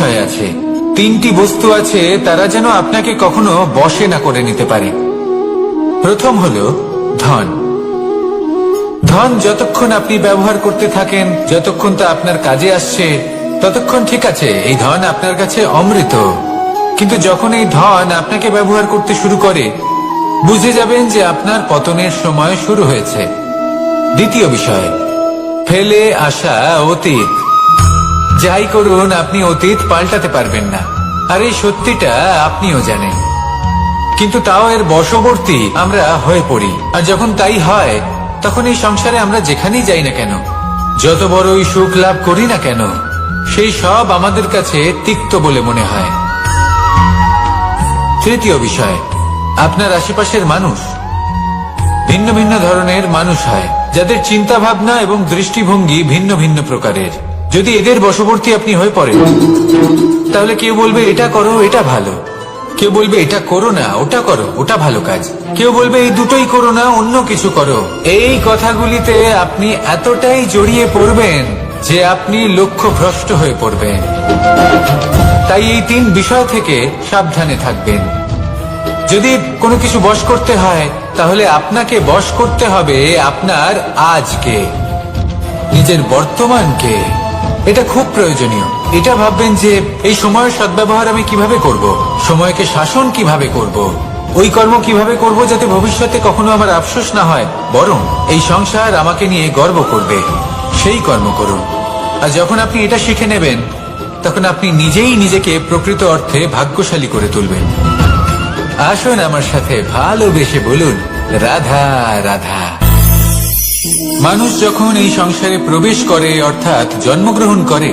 বিষয় আছে, তিনটি বস্তু আছে, তারা যেন আপনাকে কখনো বশে না করে নিতে পারে। প্রথম হলো ধন। ধন যতক্ষণ আপনি ব্যবহার করতে থাকেন, যতক্ষণ তা আপনার কাজে আসছে, ততক্ষণ ঠিক আছে, এই ধন আপনার কাছে অমৃত। কিন্তু যখন এই ধন আপনাকে ব্যবহার করতে শুরু করে, বুঝে যাবেন যে আপনার পতনের সময় শুরু হয়েছে। দ্বিতীয় বিষয়, ফেলে আসা অতীত। যাই করুন, আপনি অতীত পাল্টাতে পারবেন না, আর এই সত্যিটা আপনিও জানেন। কিন্তু তাও এর বশবর্তী আমরা হয়ে পড়ি, আর যখন তাই হয়, তখন এই সংসারে আমরা যেখানেই যাই না কেন, যত বড়ই সুখ লাভ করি না কেন, সেই সব আমাদের কাছে তিক্ত বলে মনে হয়। তৃতীয় বিষয়, আপনার আশেপাশের মানুষ ভিন্ন ভিন্ন ধরনের মানুষ হয়, যাদের চিন্তা ভাবনা এবং দৃষ্টিভঙ্গি ভিন্ন ভিন্ন প্রকারের। যদি এদের বশবর্তী আপনি হয়ে পড়েন, তাহলে কেউ বলবে এটা করো, এটা ভালো। কেউ বলবে এটা করো না, ওটা করো, ওটা ভালো কাজ। কেউ বলবে এই দুটোই করো না, অন্য কিছু করো। এই কথাগুলিতে আপনি এতটাই জড়িয়ে পড়বেন যে আপনি লক্ষ্যভ্রষ্ট হয়ে পড়বেন। তাই এই তিন বিষয় থেকে সাবধানে থাকবেন। যদি কোনো কিছু বশ করতে হয়, তাহলে আপনাকে বশ করতে হবে আপনার আজকে, নিজের বর্তমানকে। এটা খুব প্রয়োজনীয়। এটা ভাববেন যে এই সময়ের সদ্ব্যবহার আমি কিভাবে করব, সময়কে শাসন কিভাবে করব, ওই কর্ম কিভাবে করব যাতে ভবিষ্যতে কখনো আমার আফসোস না হয়, বরং এই সংসার আমাকে নিয়ে গর্ব করবে, সেই কর্ম করুন। আর যখন আপনি এটা শিখে নেবেন, তখন আপনি নিজেই নিজেকে প্রকৃত অর্থে ভাগ্যশালী করে তুলবেন। আসুন আমার সাথে ভালোবেসে বলুন, রাধা রাধা। মানুষ যখন এই সংসারে প্রবেশ করে, অর্থাৎ জন্মগ্রহণ করে,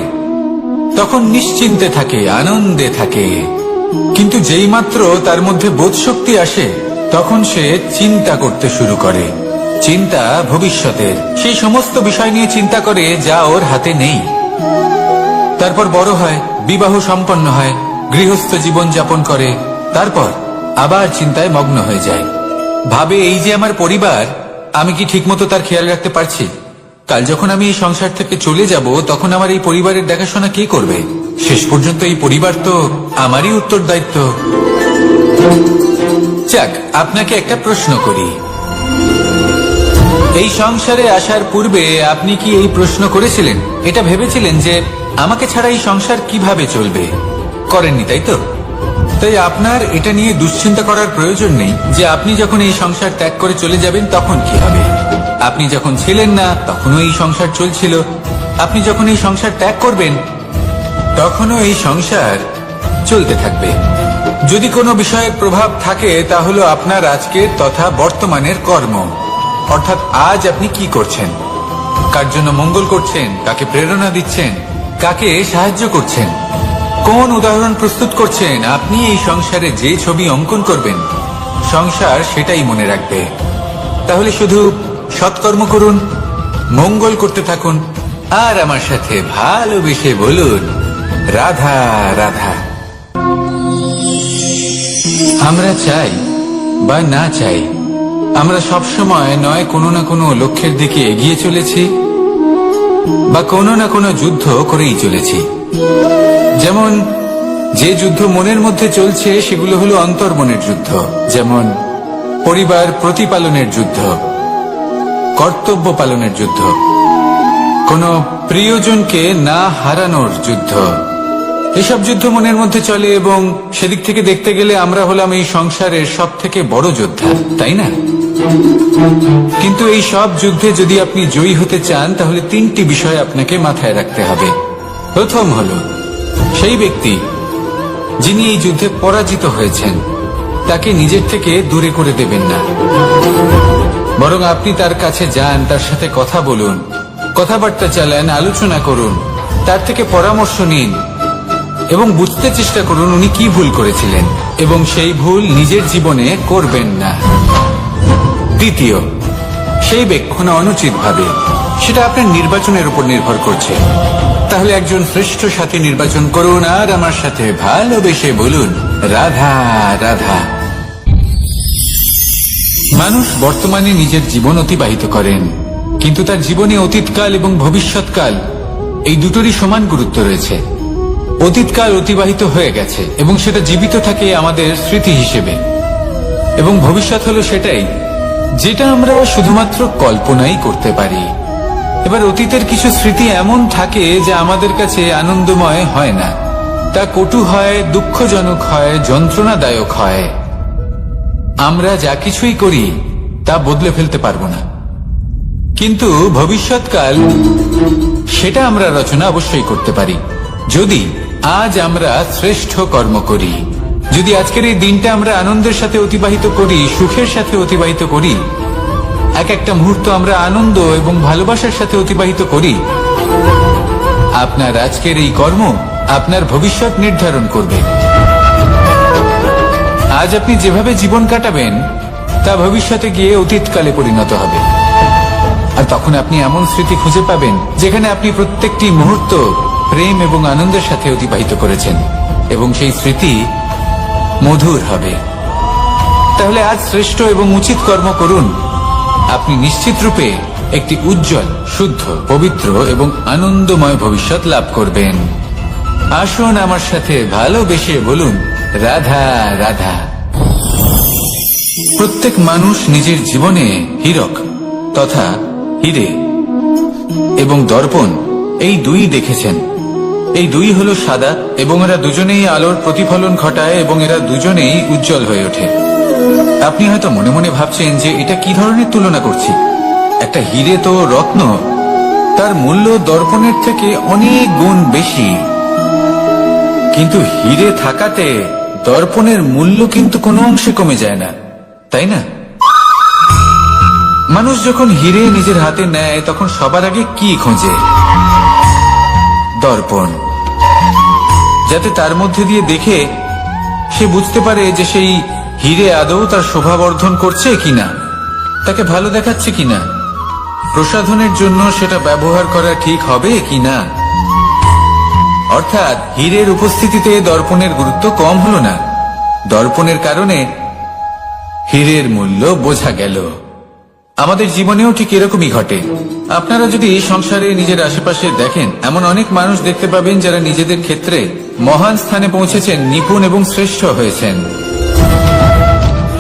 তখন নিশ্চিন্তে থাকে, আনন্দে থাকে। কিন্তু যেই মাত্র তার মধ্যে বোধশক্তি আসে, তখন সে চিন্তা করতে শুরু করে। চিন্তা ভবিষ্যতের, সেই সমস্ত বিষয় নিয়ে চিন্তা করে যা ওর হাতে নেই। তারপর বড় হয়, বিবাহ সম্পন্ন হয়, গৃহস্থ জীবন যাপন করে, তারপর আবার চিন্তায় মগ্ন হয়ে যায়। ভাবে এই যে আমার পরিবার, আমি কি ঠিকমতো তার খেয়াল রাখতে পারছি? কাল যখন আমি এই সংসার থেকে চলে যাব, তখন আমার এই পরিবারের দেখাশোনা কে করবে? শেষ পর্যন্ত এই পরিবার তো আমারই উত্তরদায়িত্ব। যাক, আপনাকে একটা প্রশ্ন করি। এই সংসারে আসার পূর্বে আপনি কি এই প্রশ্ন করেছিলেন, এটা ভেবেছিলেন যে আমাকে ছাড়া এই সংসার কিভাবে চলবে? করেননি, তাই তো? তাই আপনার এটা নিয়ে দুশ্চিন্তা করার প্রয়োজন নেই যে আপনি যখন এই সংসার ত্যাগ করে চলে যাবেন তখন কি হবে। আপনি যখন ছিলেন না, তখনও এই সংসার চলছিল। আপনি যখন এই সংসার ত্যাগ করবেন, তখনও এই সংসার চলতে থাকবে। যদি কোনো বিষয়ের প্রভাব থাকে, তা হলো আপনার আজকের তথা বর্তমানের কর্ম। অর্থাৎ আজ আপনি কি করছেন, কার জন্য মঙ্গল করছেন, কাকে প্রেরণা দিচ্ছেন, কাকে সাহায্য করছেন, কোন উদাহরণ প্রস্তুত করছেন। আপনি এই সংসারে যে ছবি অঙ্কন করবেন, সংসার সেটাই মনে রাখবে। তাহলে শুধু সৎকর্ম করুন, মঙ্গল করতে থাকুন, আর আমার সাথে ভালোবেসে বলুন, রাধা রাধা। আমরা চাই বা না চাই, আমরা সবসময় নয় কোনো না কোনো লক্ষ্যের দিকে এগিয়ে চলেছি, বা কোনো না কোনো যুদ্ধ করেই চলেছি। যেমন যে যুদ্ধ মনের মধ্যে চলছে, সেগুলো হলো অন্তর্মনের যুদ্ধ। যেমন পরিবার প্রতিপালনের যুদ্ধ, কর্তব্য পালনের যুদ্ধ, কোনো প্রিয়জনকে না হারানোর যুদ্ধ। এসব যুদ্ধ মনের মধ্যে চলে, এবং সেদিক থেকে দেখতে গেলে আমরা হলাম এই সংসারের সব থেকে বড় যোদ্ধা, তাই না? কিন্তু এই সব যুদ্ধে যদি আপনি জয়ী হতে চান, তাহলে তিনটি বিষয় আপনাকে মাথায় রাখতে হবে। প্রথম হলো, সেই ব্যক্তি যিনি এই যুদ্ধে পরাজিত হয়েছেন, তাকে নিজের থেকে দূরে করে দেবেন না, বরং আপনি তার কাছে যান, তার সাথে কথা বলুন, কথাবার্তা চালান, আলোচনা করুন, তার থেকে পরামর্শ নিন এবং বুঝতে চেষ্টা করুন উনি কি ভুল করেছিলেন, এবং সেই ভুল নিজের জীবনে করবেন না। দ্বিতীয়, সেই ব্যক্তি অনুচিত ভাবে, সেটা আপনার নির্বাচনের উপর নির্ভর করছে। তাহলে একজন শ্রেষ্ঠ সাথী নির্বাচন করুন, আর আমার সাথে ভালোবেসে বলুন, রাধা রাধা। মানুষ বর্তমানে নিজের জীবন অতিবাহিত করেন, কিন্তু তার জীবনে অতীতকাল এবং ভবিষ্যৎকাল এই দুটোরই সমান গুরুত্ব রয়েছে। অতীতকাল অতিবাহিত হয়ে গেছে এবং সেটা জীবিত থাকে আমাদের স্মৃতি হিসেবে, এবং ভবিষ্যৎ হলো সেটাই যেটা আমরা শুধুমাত্র কল্পনাই করতে পারি। এবার অতীতের কিছু স্মৃতি এমন থাকে যা আমাদের কাছে আনন্দময় হয় না, তা কটু হয়, দুঃখজনক হয়, যন্ত্রণাদায়ক হয়। আমরা যা কিছুই করি তা বদলে ফেলতে পারবো না, কিন্তু ভবিষ্যৎকাল সেটা আমরা রচনা অবশ্যই করতে পারি যদি আজ আমরা শ্রেষ্ঠ কর্ম করি। যদি আজকের এই দিনটা আমরা আনন্দের সাথে অতিবাহিত করি, সুখের সাথে অতিবাহিত করি, এক একটা মুহূর্ত আমরা আনন্দ এবং ভালোবাসার সাথে অতিবাহিত করি, আপনার আজকের এই কর্ম আপনার ভবিষ্যৎ নির্ধারণ করবে। আজ আপনি যেভাবে জীবন কাটাবেন তা ভবিষ্যতে গিয়ে অতীতকালে পরিণত হবে, আর তখন আপনি এমন স্মৃতি খুঁজে পাবেন যেখানে আপনি প্রত্যেকটি মুহূর্ত প্রেম এবং আনন্দের সাথে অতিবাহিত করেছেন, এবং সেই স্মৃতি মধুর হবে। তাহলে আজ শ্রেষ্ঠ এবং উচিত কর্ম করুন, আপনি নিশ্চিত রূপে একটি উজ্জ্বল, শুদ্ধ, পবিত্র এবং আনন্দময় ভবিষ্যৎ লাভ করবেন। আসুন আমার সাথে ভালোবেসে বলুন, রাধা রাধা। প্রত্যেক মানুষ নিজের জীবনে হীরক তথা হীরে এবং দর্পণ এই দুই দেখেছেন। এই দুই হলো সাদা এবং এরা দুজনেই আলোর প্রতিফলন ঘটায় এবং এরা দুজনেই উজ্জ্বল হয়ে ওঠে। আপনি হয়তো মনে মনে ভাবছেন যে এটা কি ধরনের তুলনা করছি, একটা হীরে তো রত্ন, তার মূল্য দর্পণের থেকে অনেক গুণ বেশি, কিন্তু হীরে থাকাতে দর্পণের মূল্য কিন্তু কোনো অংশে কমে যায় না, তাই না? মানুষ যখন হীরে নিজের হাতে নেয় তখন সবার আগে কি খোঁজে? দর্পণ, যাতে তার মধ্যে দিয়ে দেখে সে বুঝতে পারে যে সেই হীরে আদৌ তার শোভাবর্ধন করছে কিনা, তাকে ভালো দেখাচ্ছে কিনা, প্রসাধনের জন্য সেটা ব্যবহার করা ঠিক হবে কিনা। অর্থাৎ হীরের উপস্থিতিতে দর্পণের গুরুত্ব কম হলো না, দর্পণের কারণে হীরের মূল্য বোঝা গেল। আমাদের জীবনেও ঠিক এরকমই ঘটে। আপনারা যদি সংসারে নিজের আশেপাশে দেখেন, এমন অনেক মানুষ দেখতে পাবেন যারা নিজেদের ক্ষেত্রে মহান স্থানে পৌঁছেছেন, নিপুণ এবং শ্রেষ্ঠ হয়েছেন,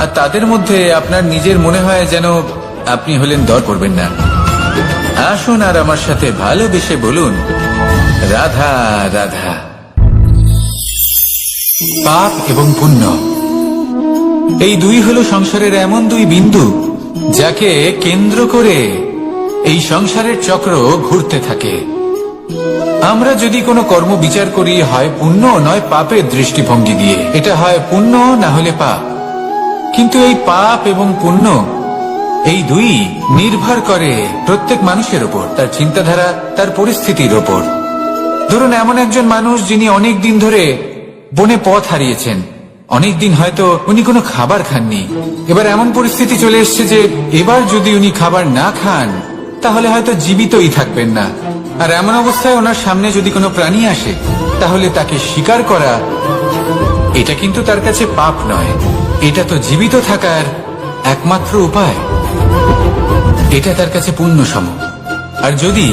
আর তাদের মধ্যে আপনার নিজের মনে হয় যেন আপনি হলেন দর করবেন না। আসুন আর আমার সাথে ভালোবেসে বলুন, রাধা রাধা। পাপ এবং পুণ্য এই দুই হলো সংসারের এমন দুই বিন্দু যাকে কেন্দ্র করে এই সংসারের চক্র ঘুরতে থাকে। আমরা যদি কোনো কর্ম বিচার করি, হয় পুণ্য নয় পাপের দৃষ্টিভঙ্গি দিয়ে, এটা হয় পুণ্য না হলে পাপ। কিন্তু এই পাপ এবং পুণ্য এই দুই নির্ভর করে প্রত্যেক মানুষের ওপর, তার চিন্তাধারা, তার পরিস্থিতির ওপর। ধরুন এমন একজন মানুষ যিনি অনেক দিন ধরে বনে পথ হারিয়েছেন, অনেক দিন হয়তো উনি কোনো খাবার খাননি। এবার এমন পরিস্থিতি চলে এসছে যে এবার যদি উনি খাবার না খান তাহলে হয়তো জীবিতই থাকবেন না। আর এমন অবস্থায় ওনার সামনে যদি কোনো প্রাণী আসে তাহলে তাকে শিকার করা, এটা কিন্তু তার কাছে পাপ নয়, এটা তো জীবিত থাকার একমাত্র উপায়, এটা তার কাছে পুণ্য সম। আর যদি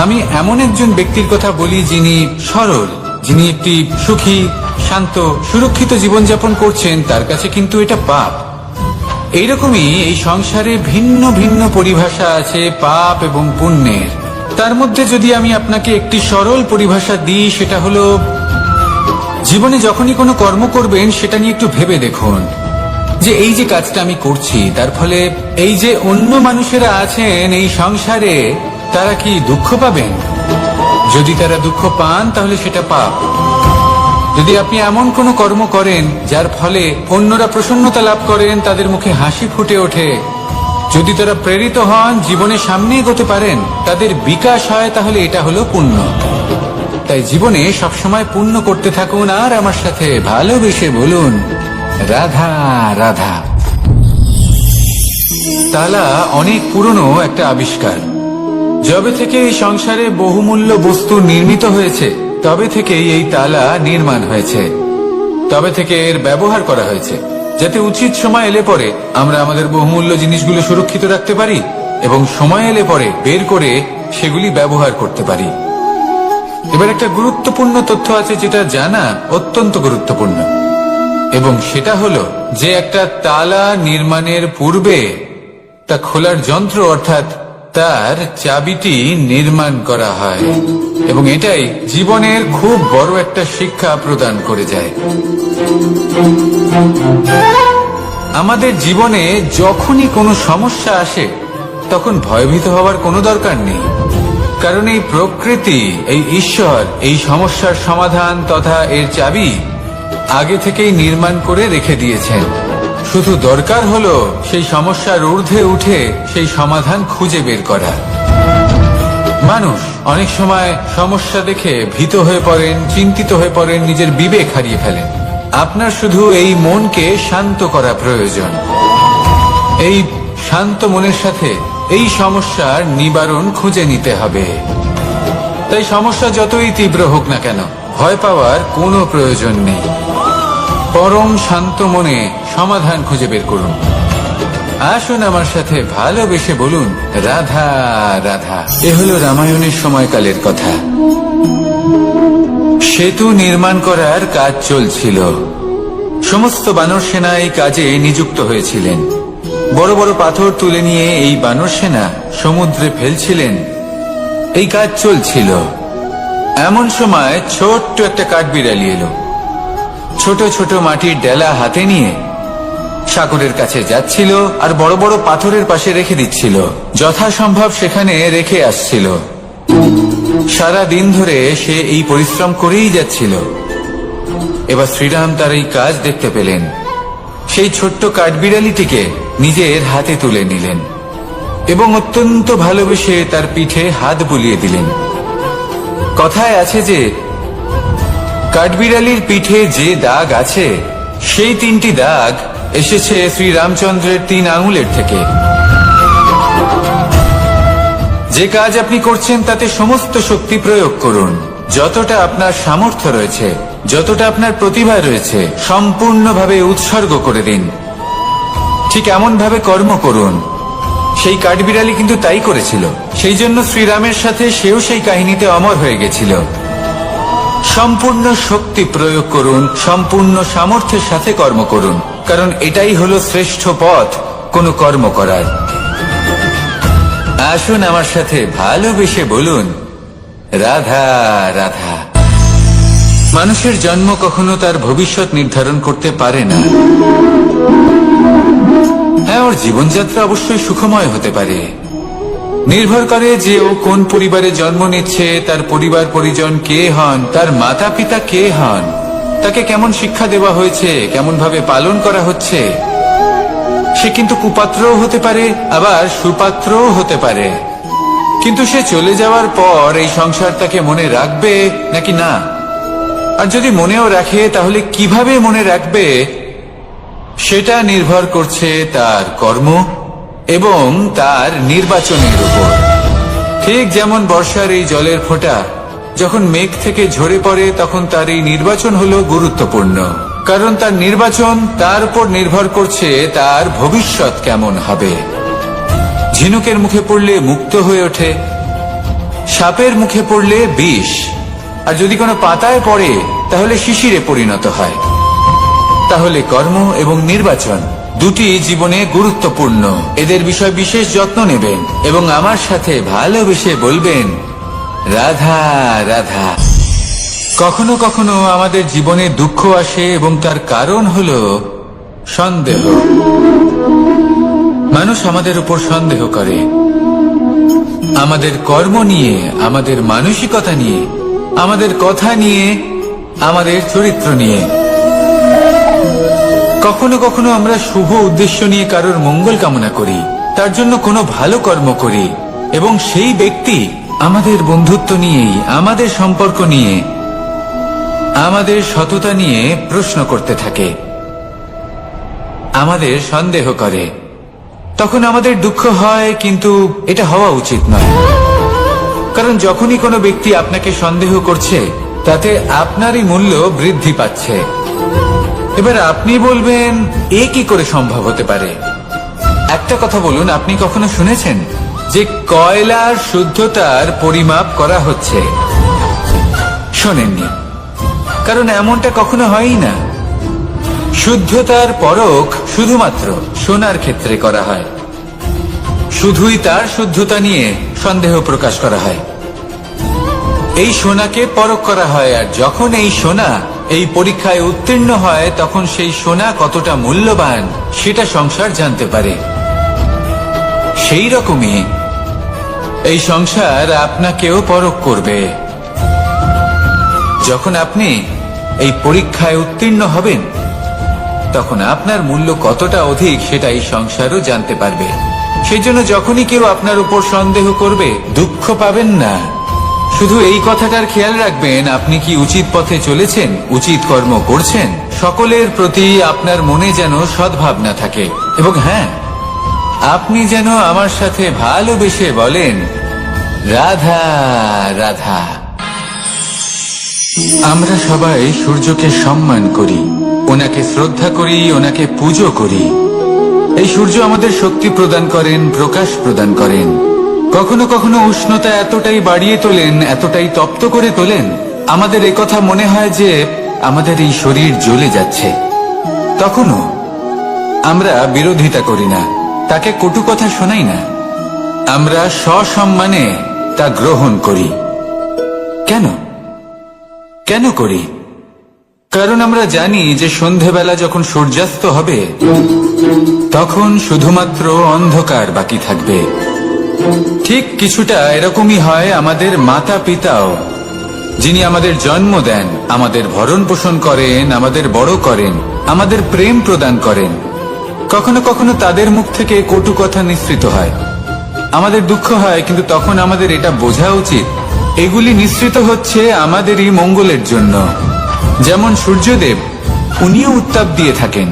আমি এমন একজন ব্যক্তির কথা বলি যিনি সরল, যিনি একটি সুখী, শান্ত, সুরক্ষিত জীবনযাপন করছেন, তার কাছে কিন্তু এটা পাপ। এইরকমই এই সংসারে ভিন্ন ভিন্ন পরিভাষা আছে পাপ এবং পুণ্যের। তার মধ্যে যদি আমি আপনাকে একটি সরল পরিভাষা দিই, সেটা হলো জীবনে যখনই কোনো কর্ম করবেন সেটা নিয়ে একটু ভেবে দেখুন যে এই যে কাজটা আমি করছি তার ফলে এই যে অন্য মানুষেরা আছেন এই সংসারে, তারা কি দুঃখ পাবেন? যদি তারা দুঃখ পান তাহলে সেটা পাপ। যদি আপনি এমন কোনো কর্ম করেন যার ফলে অন্যরা প্রসন্নতা লাভ করেন, তাদের মুখে হাসি ফুটে ওঠে, যদি তারা প্রেরিত হন, জীবনে সামনে এগোতে পারেন, তাদের বিকাশ হয়, তাহলে এটা হলো পুণ্য। তাই জীবনে সবসময় পুণ্য করতে থাকুন আর আমার সাথে ভালোবেসে বলুন, রাধা রাধা। তালা অনেক পুরনো একটা আবিষ্কার। যবে থেকে এই সংসারে বহুমূল্য বস্তু নির্মিত হয়েছে তবে থেকেই এই তালা নির্মাণ হয়েছে, তবে থেকে এর ব্যবহার করা হয়েছে, যাতে উচিত সময় এলে পরে আমরা আমাদের বহুমূল্য জিনিসগুলো সুরক্ষিত রাখতে পারি এবং সময় এলে পরে বের করে সেগুলি ব্যবহার করতে পারি। এবার একটা গুরুত্ব গুরুত্বপূর্ণ তথ্য আছে যেটা জানা অত্যন্ত গুরুত্বপূর্ণ, এবং সেটা হলো যে একটা তালা নির্মাণের পূর্বে তা খোলার যন্ত্র অর্থাৎ তার চাবিটি নির্মাণ করা হয়, এবং এটাই জীবনের খুব বড় একটা শিক্ষা প্রদান করে যায়। আমাদের জীবনে যখনই কোনো সমস্যা আসে তখন ভয়ভীত হওয়ার কোনো দরকার নেই, কারণ এই প্রকৃতি, এই ঈশ্বর এই সমস্যার সমাধান তথা এর চাবি আগে থেকেই নির্মাণ করে রেখে দিয়েছেন। শুধু দরকার হলো সেই সমস্যার ঊর্ধ্বে উঠে সেই সমাধান খুঁজে বের করা। মানুষ অনেক সময় সমস্যা দেখে ভীত হয়ে পড়েন, চিন্তিত হয়ে পড়েন, নিজের বিবেক হারিয়ে ফেলেন। আপনার শুধু এই মনকে শান্ত করা প্রয়োজন। এই শান্ত মনের সাথে এই সমস্যার নিবারণ খুঁজে নিতে হবে। তাই সমস্যা যতই তীব্র হোক না কেন, ভয় পাওয়ার কোনো প্রয়োজন নেই। পরম শান্ত মনে সমাধান খুঁজে বের করুন। আসুন আমার সাথে ভালোবেসে বলুন, রাধা রাধা। এ হলো রামায়ণের সময়কালের কথা। সেতু নির্মাণ করার কাজ চলছিল। সমস্ত বানর সেনা এই কাজে নিযুক্ত হয়েছিলেন। বড় বড় পাথর তুলে নিয়ে এই বানর সেনা সমুদ্রে ফেলছিলেন। এই কাজ চলছিল। এমন সময় ছোট্ট একটা কাঠবিড়ালি এলো। ছোট ছোট মাটির ডেলা হাতে নিয়ে সাগরের কাছে যাচ্ছিল আর বড় বড় পাথরের পাশে রেখে দিচ্ছিল, যথাসম্ভব সেখানে রেখে আসছিল। সারা দিন ধরে সে এই পরিশ্রম করেই যাচ্ছিল। এবার শ্রীরাম তার এই কাজ দেখতে পেলেন। সেই ছোট্ট কাঠবিড়ালিটিকে নিজের হাতে তুলে নিলেন এবং অত্যন্ত ভালোবেসে তার পিঠে হাত বুলিয়ে দিলেন। কথায় আছে যে কাঠবিড়ালির পিঠে যে দাগ আছে সেই 3টি দাগ এসেছে শ্রীরামচন্দ্রের 3 আঙুলের থেকে। যে কাজ আপনি করছেন তাতে সমস্ত শক্তি প্রয়োগ করুন। যতটা আপনার সামর্থ্য রয়েছে, যতটা আপনার প্রতিভা রয়েছে, সম্পূর্ণভাবে উৎসর্গ করে দিন। ঠিক এমন ভাবে কর্ম করুন। সেই কাঠবিড়ালি কিন্তু তাই করেছিল। সেই জন্য শ্রীরামের সাথে সেও সেই কাহিনীতে অমর হয়ে গেছিল। সম্পূর্ণ শক্তি প্রয়োগ করুন, সম্পূর্ণ সামর্থ্যের সাথে কর্ম করুন, কারণ এটাই হলো শ্রেষ্ঠ পথ কোনো কর্ম করার। আসুন আমার সাথে ভালোবেসে বলুন, রাধা রাধা। মানুষের জন্ম কখনো তার ভবিষ্যৎ নির্ধারণ করতে পারে না। হ্যাঁ, ওর জীবনযাত্রা অবশ্যই সুখময় হতে পারে। নির্ভর করে যে ও কোন পরিবারে জন্ম নিচ্ছে, তার পরিবার পরিজন কে হন, তার মাতা পিতা কে হন, তাকে কেমন শিক্ষা দেওয়া হয়েছে, কেমন ভাবে পালন করা হচ্ছে। সে কিন্তু কুপাত্রও হতে পারে, আবার সুপাত্রও হতে পারে। কিন্তু সে চলে যাওয়ার পর এই সংসার তাকে মনে রাখবে নাকি না, আর যদি মনেও রাখে তাহলে কিভাবে মনে রাখবে সেটা নির্ভর করছে তার কর্ম এবং তার নির্বাচনের উপর। ঠিক যেমন বর্ষার এই জলের ফোঁটা যখন মেঘ থেকে ঝরে পড়ে, তখন তার এই নির্বাচন হলো গুরুত্বপূর্ণ, কারণ তার নির্বাচন তার উপর নির্ভর করছে তার ভবিষ্যৎ কেমন হবে। ঝিনুকের মুখে পড়লে মুক্ত হয়ে ওঠে, সাপের মুখে পড়লে বিষ, আর যদি কোনো পাতায় পড়ে তাহলে শিশিরে পরিণত হয়। তাহলে কর্ম এবং নির্বাচন দুটি জীবনে গুরুত্বপূর্ণ। এদের বিষয় বিশেষ যত্ন নেবেন এবং আমার সাথে ভালোবেসে বলবেন, রাধা রাধা। কখনো কখনো আমাদের জীবনে দুঃখ আসে এবং তার কারণ হলো সন্দেহ। মানুষ আমাদের উপর সন্দেহ করে, আমাদের কর্ম নিয়ে, আমাদের মানসিকতা নিয়ে, আমাদের কথা নিয়ে, আমাদের চরিত্র নিয়ে। কখনো কখনো আমরা শুভ উদ্দেশ্য নিয়ে কারোর মঙ্গল কামনা করি, তার জন্য কোনো ভালো কর্ম করি, এবং সেই ব্যক্তি আমাদের বন্ধুত্ব নিয়েই, আমাদের সম্পর্ক নিয়ে, আমাদের সততা নিয়ে প্রশ্ন করতে থাকে, আমাদের সন্দেহ করে। তখন আমাদের দুঃখ হয়, কিন্তু এটা হওয়া উচিত নয়। কারণ যখনই কোনো ব্যক্তি আপনাকে সন্দেহ করছে তাতে আপনারই মূল্য বৃদ্ধি পাচ্ছে। এবার আপনি বলবেন, এ কি করে সম্ভব হতে পারে? একটা কথা বলুন, আপনি কখনো শুনেছেন যে কয়লার শুদ্ধতার পরিমাপ করা হচ্ছে? শোনেননি, কারণ এমনটা কখনো হয়ই না। শুদ্ধতার পরখ শুধুমাত্র সোনার ক্ষেত্রে করা হয়, শুধুই তার শুদ্ধতা নিয়ে সন্দেহ প্রকাশ করা হয়। এই সোনাকে পরখ করা হয়, আর যখন এই সোনা এই পরীক্ষায় উত্তীর্ণ হয় তখন সেই সোনা কতটা মূল্যবান সেটা সংসার জানতে পারে। সেই রকমই এই সংসার আপনাকেও পরখ করবে। যখন আপনি এই পরীক্ষায় উত্তীর্ণ হবেন তখন আপনার মূল্য কতটা অধিক সেটা এই সংসারও জানতে পারবে। সেই জন্য যখনই কেউ আপনার উপর সন্দেহ করবে, দুঃখ পাবেন না। শুধু এই কথাটার খেয়াল রাখবেন, আপনি কি উচিত পথে চলেছেন, উচিত কর্ম করছেন। সকলের প্রতি আপনার মনে যেন সদ্ভাবনা থাকে, এবং হ্যাঁ, আপনি যেন আমার সাথে ভালোবেসে বলেন, রাধা রাধা। আমরা সবাই সূর্যকে সম্মান করি, ওনাকে শ্রদ্ধা করি, ওনাকে পুজো করি। এই সূর্য আমাদের শক্তি প্রদান করেন, প্রকাশ প্রদান করেন। কখনো কখনো উষ্ণতা এতটাই বাড়িয়ে তোলেন, এতটাই তপ্ত করে তোলেন, আমাদের একথা মনে হয় যে আমাদের এই শরীর জ্বলে যাচ্ছে। তখনও আমরা বিরোধিতা করি না, তাকে কটু কথা শোনাই না, আমরা সসম্মানে তা গ্রহণ করি। কেন কেন করি? কারণ আমরা জানি যে সন্ধেবেলা যখন সূর্যাস্ত হবে তখন শুধুমাত্র অন্ধকার বাকি থাকবে। ঠিক কিছুটা এরকমই হয় আমাদের মাতা পিতাও, যিনি আমাদের জন্ম দেন, আমাদের ভরণ পোষণ করেন, আমাদের বড় করেন, আমাদের প্রেম প্রদান করেন। কখনো কখনো তাদের মুখ থেকে কটু কথা নিঃসৃত হয়, আমাদের দুঃখ হয়, কিন্তু তখন আমাদের এটা বোঝা উচিত এগুলি নিঃসৃত হচ্ছে আমাদেরই মঙ্গলের জন্য। যেমন সূর্যদেব, উনিও উত্তাপ দিয়ে থাকেন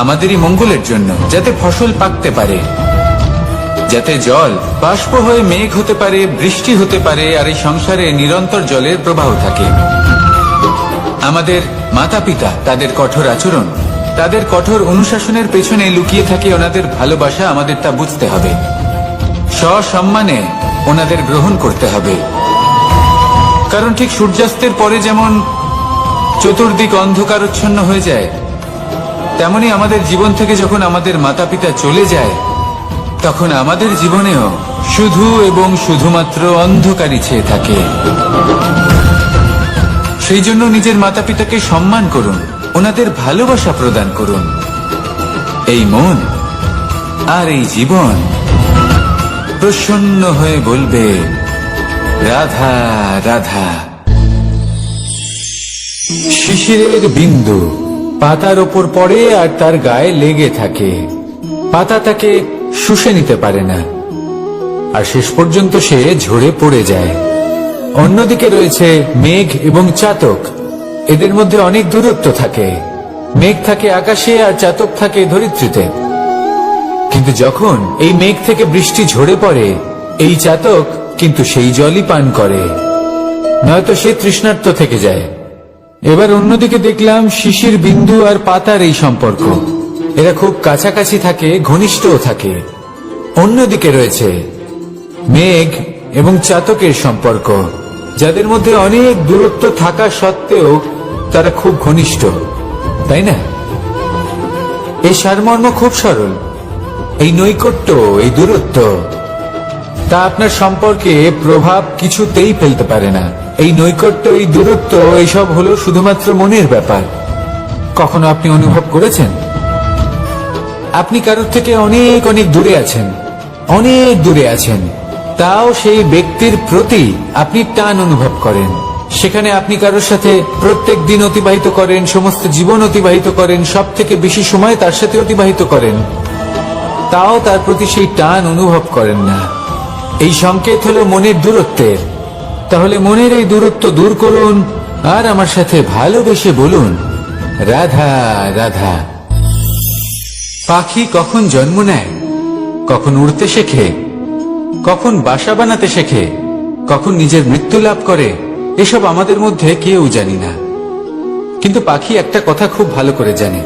আমাদেরই মঙ্গলের জন্য, যাতে ফসল পাকতে পারে, যাতে জল বাষ্প হয়ে মেঘ হতে পারে, বৃষ্টি হতে পারে, আর এই সংসারে নিরন্তর জলের প্রবাহ থাকে। আমাদের মাতা পিতা, তাদের কঠোর আচরণ, তাদের কঠোর অনুশাসনের পেছনে লুকিয়ে থাকে ওনাদের ভালোবাসা। আমাদের তা বুঝতে হবে, সসম্মানে ওনাদের গ্রহণ করতে হবে। কারণ ঠিক সূর্যাস্তের পরে যেমন চতুর্দিক অন্ধকারচ্ছন্ন হয়ে যায়, তেমনি আমাদের জীবন থেকে যখন আমাদের মাতা পিতা চলে যায় তখন আমাদের জীবনেও শুধু এবং শুধুমাত্র অন্ধকারই ছেয়ে থাকে। সেই জন্য নিজের মাতা পিতাকে সম্মান করুন, ওনাদের ভালোবাসা প্রদান করুন। এই মন আর এই জীবন প্রসন্ন হয়ে বলবে, রাধা রাধা। শিশিরের বিন্দু পাতার ওপর পড়ে আর তার গায়ে লেগে থাকে, পাতা তাকে শুষে নিতে পারে না, আর শেষ পর্যন্ত সে ঝরে পড়ে যায়। অন্যদিকে রয়েছে মেঘ এবং চাতক, এদের মধ্যে অনেক দূরত্ব থাকে। মেঘ থাকে আকাশে আর চাতক থাকে ধরিত্রীতে। কিন্তু যখন এই মেঘ থেকে বৃষ্টি ঝরে পড়ে, এই চাতক কিন্তু সেই জলই পান করে, নয়তো সে তৃষ্ণার্ত থেকে যায়। এবার অন্যদিকে দেখলাম শিশির বিন্দু আর পাতার এই সম্পর্ক, এরা খুব কাছাকাছি থাকে, ঘনিষ্ঠও থাকে। অন্যদিকে রয়েছে মেঘ এবং চাতকের সম্পর্ক, যাদের মধ্যে অনেক দূরত্ব থাকা সত্ত্বেও তারা খুব ঘনিষ্ঠ, তাই না? এই সারমর্ম খুব সরল। এই নৈকট্য, এই দূরত্ব, তা আপনার সম্পর্কে প্রভাব কিছুতেই ফেলতে পারে না। এই নৈকট্য, এই দূরত্ব, এইসব হলো শুধুমাত্র মনের ব্যাপার। কখনো আপনি অনুভব করেছেন আপনি কারোর থেকে অনেক অনেক দূরে আছেন, অনেক দূরে আছেন, তাও সেই ব্যক্তির প্রতি আপনি টান অনুভব করেন। সেখানে আপনি কারোর সাথে প্রত্যেক দিন অতিবাহিত করেন, সমস্ত জীবন অতিবাহিত করেন, সব থেকে বেশি সময় তার সাথে অতিবাহিত করেন, তাও তার প্রতি সেই টান অনুভব করেন না। এই সংকেত হলো মনের দূরত্বের। তাহলে মনের এই দূরত্ব দূর করুন আর আমার সাথে ভালোবেসে বলুন, রাধা রাধা। পাখি কখন জন্ম নেয়, কখন উড়তে শেখে, কখন বাসা বানাতে শেখে, কখন নিজের মৃত্যু লাভ করে, এসব আমাদের মধ্যে কেউ জানি না। কিন্তু পাখি একটা কথা খুব ভালো করে জানে,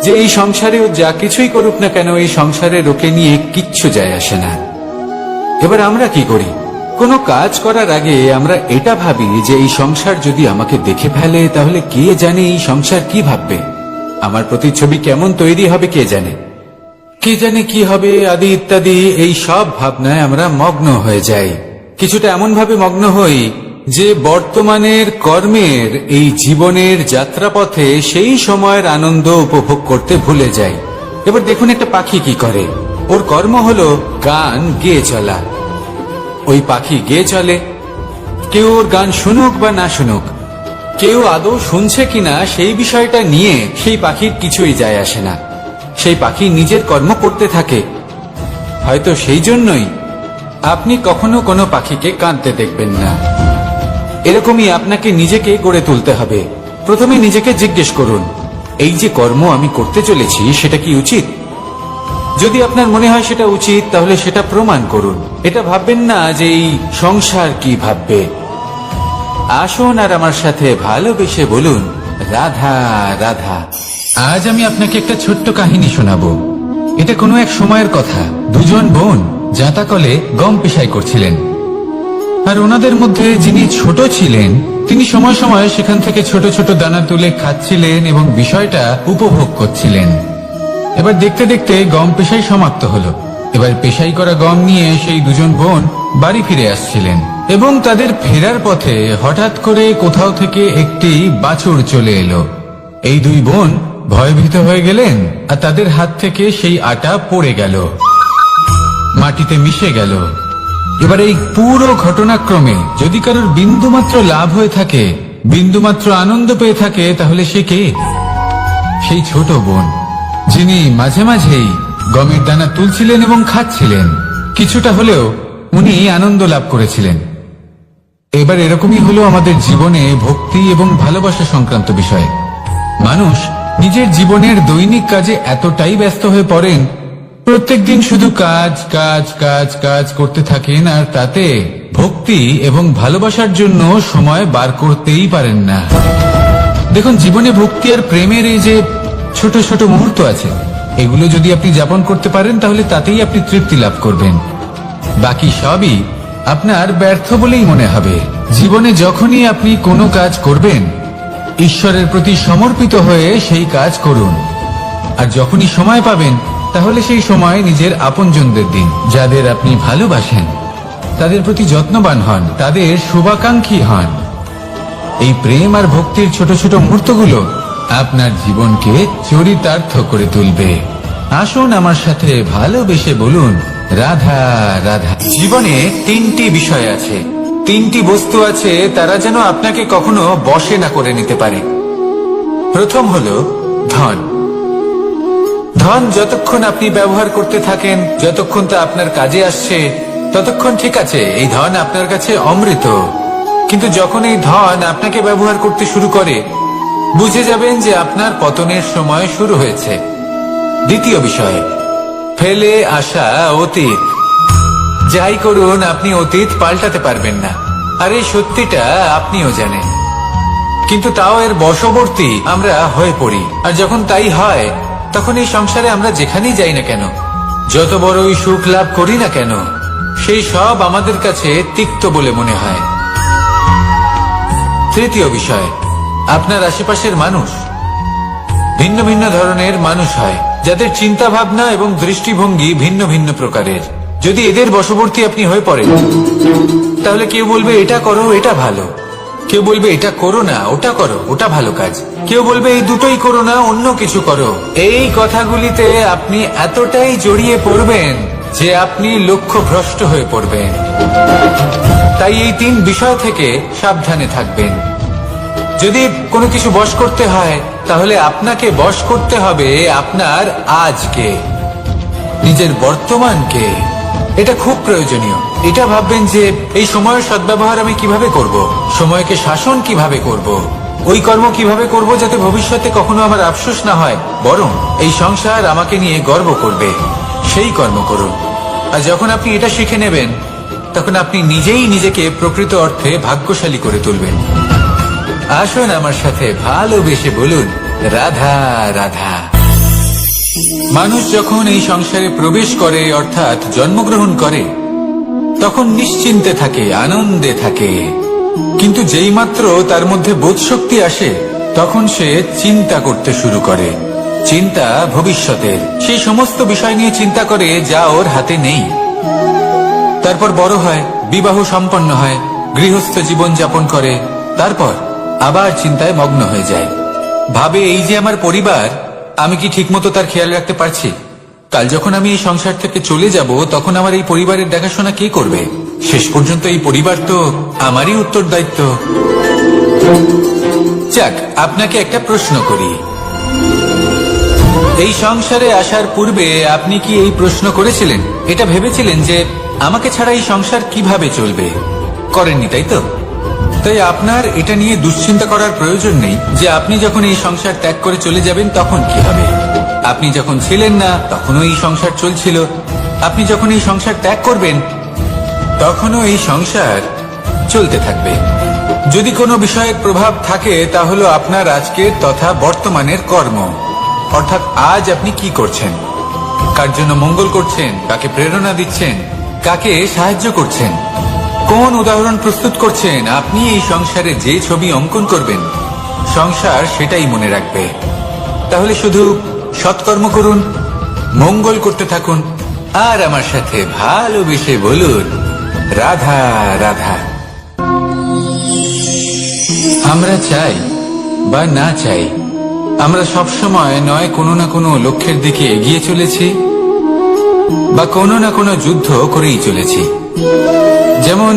যে এই সংসারেও যা কিছুই করুক না কেন, এই সংসারের ওকে নিয়ে কিচ্ছু যায় আসে না। এবার আমরা কি করি? কোনো কাজ করার আগে আমরা এটা ভাবি যে এই সংসার যদি আমাকে দেখে ফেলে তাহলে কে জানে এই সংসার কি ভাববে, আমার প্রতিচ্ছবি কেমন তৈরি হবে কে জানে, কে জানে কি হবে আদি ইত্যাদি। এই সব ভাবনায় আমরা মগ্ন হয়ে যাই, কিছুটা এমন ভাবে মগ্ন হই যে বর্তমানের কর্মের এই জীবনের যাত্রাপথে সেই সময়ের আনন্দ উপভোগ করতে ভুলে যাই। এবার দেখুন একটা পাখি কি করে, ওর কর্ম হলো গান গেয়ে চলা। ওই পাখি গেয়ে চলে, কেউ ওর গান শুনুক বা না শুনুক, কেউ আদৌ শুনছে কিনা সেই বিষয়টা নিয়ে সেই পাখির কিছুই যায় আসে না। সেই পাখি নিজের কর্ম করতে থাকে। হয়তো সেই জন্যই আপনি কখনো কোনো পাখিকে কাঁদতে দেখবেন না। এরকমই আপনাকে নিজেকে গড়ে তুলতে হবে। প্রথমে নিজেকে জিজ্ঞেস করুন, এই যে কর্ম আমি করতে চলেছি সেটা কি উচিত? যদি আপনার মনে হয় সেটা উচিত তাহলে সেটা প্রমাণ করুন। এটা ভাববেন না যে এই সংসার কি ভাববে। আসুন আর আমার সাথে ভালোবেসে বলুন, রাধা রাধা। আজ আমি আপনাকে একটা ছোট্ট কাহিনী শোনাবো। এটা কোনো এক সময়ের কথা। দুজন বোন জাঁতাকলে গম পেশাই করছিলেন, আর ওনাদের মধ্যে যিনি ছোট ছিলেন তিনি সময় সময় সেখান থেকে ছোট ছোট দানা তুলে খাচ্ছিলেন এবং বিষয়টা উপভোগ করছিলেন। এবার দেখতে দেখতে গম পেশাই সমাপ্ত হলো। এবার পেশাই করা গম নিয়ে সেই দুজন বোন বাড়ি ফিরে আসছিলেন এবং তাদের ফেরার পথে হঠাৎ করে কোথাও থেকে একটি বাছুর চলে এলো। এই দুই বোন ভয়ভীত হয়ে গেলেন আর তাদের হাত থেকে সেই আটা পড়ে গেল, মাটিতে মিশে গেল। এবার এই পুরো ঘটনাক্রমে যদি কারোর বিন্দুমাত্র লাভ হয়ে থাকে, বিন্দুমাত্র আনন্দ পেয়ে থাকে, তাহলে সে কে? সেই ছোট বোন, যিনি মাঝে মাঝেই গমের দানা তুলছিলেন এবং খাচ্ছিলেন। কিছুটা হলেও উনি আনন্দ লাভ করেছিলেন। এবার এরকমই হলো আমাদের জীবনে ভক্তি এবং ভালোবাসা সংক্রান্ত বিষয়ে। মানুষ নিজের জীবনের দৈনিক কাজে এতটাই ব্যস্ত হয়ে পড়েন, প্রত্যেকদিন শুধু কাজ কাজ কাজ কাজ করতে থাকেন, আর তাতে ভক্তি এবং ভালোবাসার জন্য সময় বার করতেই পারেন না। দেখুন, জীবনে ভক্তি আর প্রেমের এই যে ছোট ছোট মুহূর্ত আছে, এগুলো যদি আপনি যাপন করতে পারেন তাহলে তাতেই আপনি তৃপ্তি লাভ করবেন। বাকি সবই আপনার ব্যর্থ বলেই মনে হবে। জীবনে যখনই আপনি কোনো কাজ করবেন, ঈশ্বরের প্রতি সমর্পিত হয়ে সেই কাজ করুন। আর যখনই সময় পাবেন তাহলে সেই সময় নিজের আপনজনদের দিন, যাদের আপনি ভালোবাসেন তাদের প্রতি যত্নবান হন, তাদের শুভাকাঙ্ক্ষী হন। এই প্রেম আর ভক্তির ছোট ছোট মুহূর্তগুলো আপনার জীবনকে চরিতার্থ করে তুলবে। আসুন আমার সাথে ভালোবেসে বলুন, রাধা রাধা। জীবনে তিনটি বিষয় আছে, তিনটি বস্তু আছে, তারা যেন আপনাকে কখনো বশে না করে নিতে পারে। প্রথম হলো ধন। ধন যতক্ষণ আপনি ব্যবহার করতে থাকেন, যতক্ষণ তা আপনার কাজে আসছে, ততক্ষণ ঠিক আছে, এই ধন আপনার কাছে অমৃত। কিন্তু যখন এই ধন আপনাকে ব্যবহার করতে শুরু করে, বুঝে যাবেন যে আপনার পতনের সময় শুরু হয়েছে। দ্বিতীয় বিষয়, ফেলে আসা অতীত। যাই করুন, আপনি অতীত পাল্টাতে পারবেন না, আর এই সত্যিটা আপনিও জানেন। কিন্তু তাও এর বশবর্তী আমরা হয়ে পড়ি। আর যখন তাই হয়, তখন এই সংসারে আমরা যেখানেই যাই না কেন, যত বড়ই সুখ লাভ করি না কেন, সেই সব আমাদের কাছে তিক্ত বলে মনে হয়। তৃতীয় বিষয়, আপনার আশেপাশের মানুষ ভিন্ন ভিন্ন ধরনের মানুষ হয়, যাদের চিন্তা ভাবনা এবং দৃষ্টিভঙ্গি ভিন্ন ভিন্ন প্রকারের। যদি এদের বশবর্তী আপনি হয়ে পড়েন, তাহলে কেউ বলবে এটা করো, এটা ভালো। কেউ বলবে এটা করো না, ওটা করো, ওটা ভালো কাজ। কেউ বলবে এই দুটোই করো না, অন্য কিছু করো। এই কথাগুলিতে আপনি এতটাই জড়িয়ে পড়বেন যে আপনি লক্ষ্যভ্রষ্ট হয়ে পড়বেন। তাই এই তিন বিষয় থেকে সাবধানে থাকবেন। যদি কোনো কিছু বশ করতে হয়, তাহলে আপনাকে বশ করতে হবে আপনার আজকে, নিজের বর্তমানকে। এটা খুব প্রয়োজনীয়। এটা ভাববেন যে এই সময়ের সদ্ব্যবহার আমি কিভাবে করব, সময়কে শাসন কিভাবে করব, ওই কর্ম কিভাবে করব যাতে ভবিষ্যতে কখনো আমার আফসোস না হয়, বরং এই সংসার আমাকে নিয়ে গর্ব করবে, সেই কর্ম করুন। আর যখন আপনি এটা শিখে নেবেন, তখন আপনি নিজেই নিজেকে প্রকৃত অর্থে ভাগ্যশালী করে তুলবেন। আসুন আমার সাথে ভালোবেসে বলুন, রাধা রাধা। মানুষ যখন এই সংসারে প্রবেশ করে, অর্থাৎ জন্মগ্রহণ করে, তখন নিশ্চিন্তে থাকে, আনন্দে থাকে। কিন্তু যেই মাত্র তার মধ্যে বোধশক্তি আসে, তখন সে চিন্তা করতে শুরু করে। চিন্তা ভবিষ্যতের, সেই সমস্ত বিষয় নিয়ে চিন্তা করে যা ওর হাতে নেই। তারপর বড় হয়, বিবাহ সম্পন্ন হয়, গৃহস্থ জীবন যাপন করে, তারপর আবার চিন্তায় মগ্ন হয়ে যায়। ভাবে, এই যে আমার পরিবার, আমি কি ঠিকমতো তার খেয়াল রাখতে পারছি? কাল যখন আমি এই সংসার থেকে চলে যাব, তখন আমার এই পরিবারের দেখাশোনা কে করবে? শেষ পর্যন্ত এই পরিবার তো আমারই উত্তরদায়িত্ব। যাক, আপনাকে একটা প্রশ্ন করি। এই সংসারে আসার পূর্বে আপনি কি এই প্রশ্ন করেছিলেন, এটা ভেবেছিলেন যে আমাকে ছাড়া এই সংসার কিভাবে চলবে? করেননি, তাই তো? তাই আপনার এটা নিয়ে দুশ্চিন্তা করার প্রয়োজন নেই যে আপনি যখন এই সংসার ত্যাগ করে চলে যাবেন তখন কি হবে। আপনি যখন ছিলেন না তখনও এই সংসার চলছিল, আপনি যখন এই সংসার ত্যাগ করবেন তখনও এই সংসার চলতে থাকবে। যদি কোনো বিষয়ের প্রভাব থাকে তা হলো আপনার আজকের তথা বর্তমানের কর্ম, অর্থাৎ আজ আপনি কি করছেন, কার জন্য মঙ্গল করছেন, কাকে প্রেরণা দিচ্ছেন, কাকে সাহায্য করছেন, কোন উদাহরণ প্রস্তুত করছেন। আপনি এই সংসারে যে ছবি অঙ্কন করবেন, সংসার সেটাই মনে রাখবে। তাহলে শুধু সৎকর্ম করুন, মঙ্গল করতে থাকুন, আর আমার সাথে ভালোবেসে বলুন, রাধা রাধা। আমরা চাই বা না চাই, আমরা সবসময় নয় কোনো না কোনো লক্ষ্যের দিকে এগিয়ে চলেছি বা কোনো না কোনো যুদ্ধ করেই চলেছি। যেমন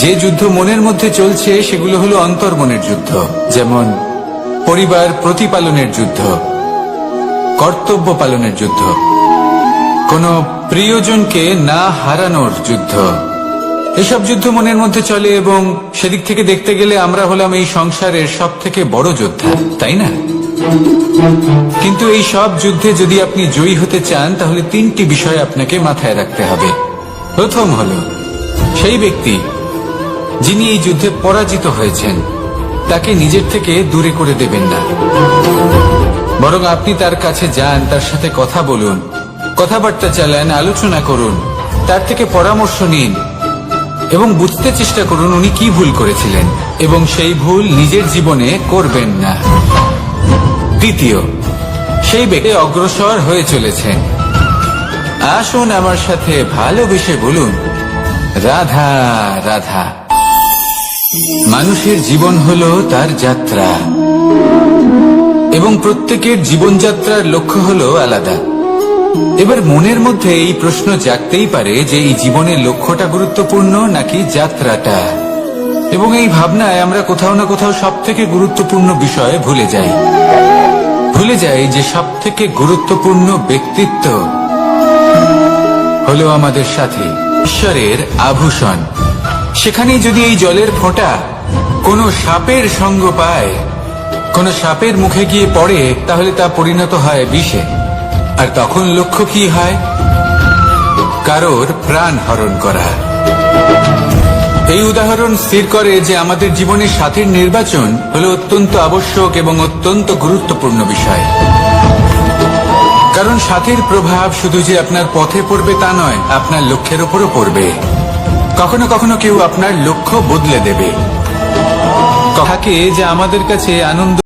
যে যুদ্ধ মনের মধ্যে চলছে সেগুলো হলো অন্তর্মনের যুদ্ধ, যেমন পরিবার প্রতিপালনের যুদ্ধ, কর্তব্য পালনের যুদ্ধ, কোনো প্রিয়জনকে না হারানোর যুদ্ধ। এসব যুদ্ধ মনের মধ্যে চলে এবং সেদিক থেকে দেখতে গেলে আমরা হলাম এই সংসারের সব থেকে বড় যোদ্ধা, তাই না? কিন্তু এই সব যুদ্ধে যদি আপনি জয়ী হতে চান তাহলে তিনটি বিষয় আপনাকে মাথায় রাখতে হবে। প্রথম হলো, সেই ব্যক্তি যিনি এই যুদ্ধে পরাজিত হয়েছেন তাকে নিজের থেকে দূরে করে দেবেন না, বরং আপনি তার কাছে যান, তার সাথে কথা বলুন, কথাবার্তা চালান, আলোচনা করুন, তার থেকে পরামর্শ নিন এবং বুঝতে চেষ্টা করুন উনি কি ভুল করেছিলেন এবং সেই ভুল নিজের জীবনে করবেন না। দ্বিতীয়, সেই ব্যক্তি অগ্রসর হয়ে চলেছেন, আসুন আমার সাথে ভালোবেসে বলুন, রাধা রাধা। মানুষের জীবন হলো তার যাত্রা এবং প্রত্যেকের জীবনযাত্রার লক্ষ্য হলো আলাদা। এবার মনের মধ্যে এই প্রশ্ন জাগতেই পারে যে এই জীবনের লক্ষ্যটা গুরুত্বপূর্ণ নাকি যাত্রাটা, এবং এই ভাবনায় আমরা কোথাও না কোথাও সব থেকে গুরুত্বপূর্ণ বিষয় ভুলে যাই যে সব থেকে গুরুত্বপূর্ণ ব্যক্তিত্ব হলো আমাদের সাথে ঈশ্বরের আভূষণ। সেখানেই যদি এই জলের ফোঁটা কোনো সাপের সঙ্গ পায়, কোনো সাপের মুখে গিয়ে পড়ে, তাহলে তা পরিণত হয় বিষে। আর তখন লক্ষ্য কি হয়? কারোর প্রাণ হরণ করা। এই উদাহরণ স্থির করে যে আমাদের জীবনে সাথীর নির্বাচন হলো অত্যন্ত আবশ্যক এবং অত্যন্ত গুরুত্বপূর্ণ বিষয়। কারণ সাথীর প্রভাব শুধু যে আপনার পথে পড়বে তা নয়, আপনার লক্ষ্যের উপরও পড়বে। কখনো কখনো কেউ আপনার লক্ষ্য বদলে দেবে, থাকে যে আমাদের কাছে আনন্দ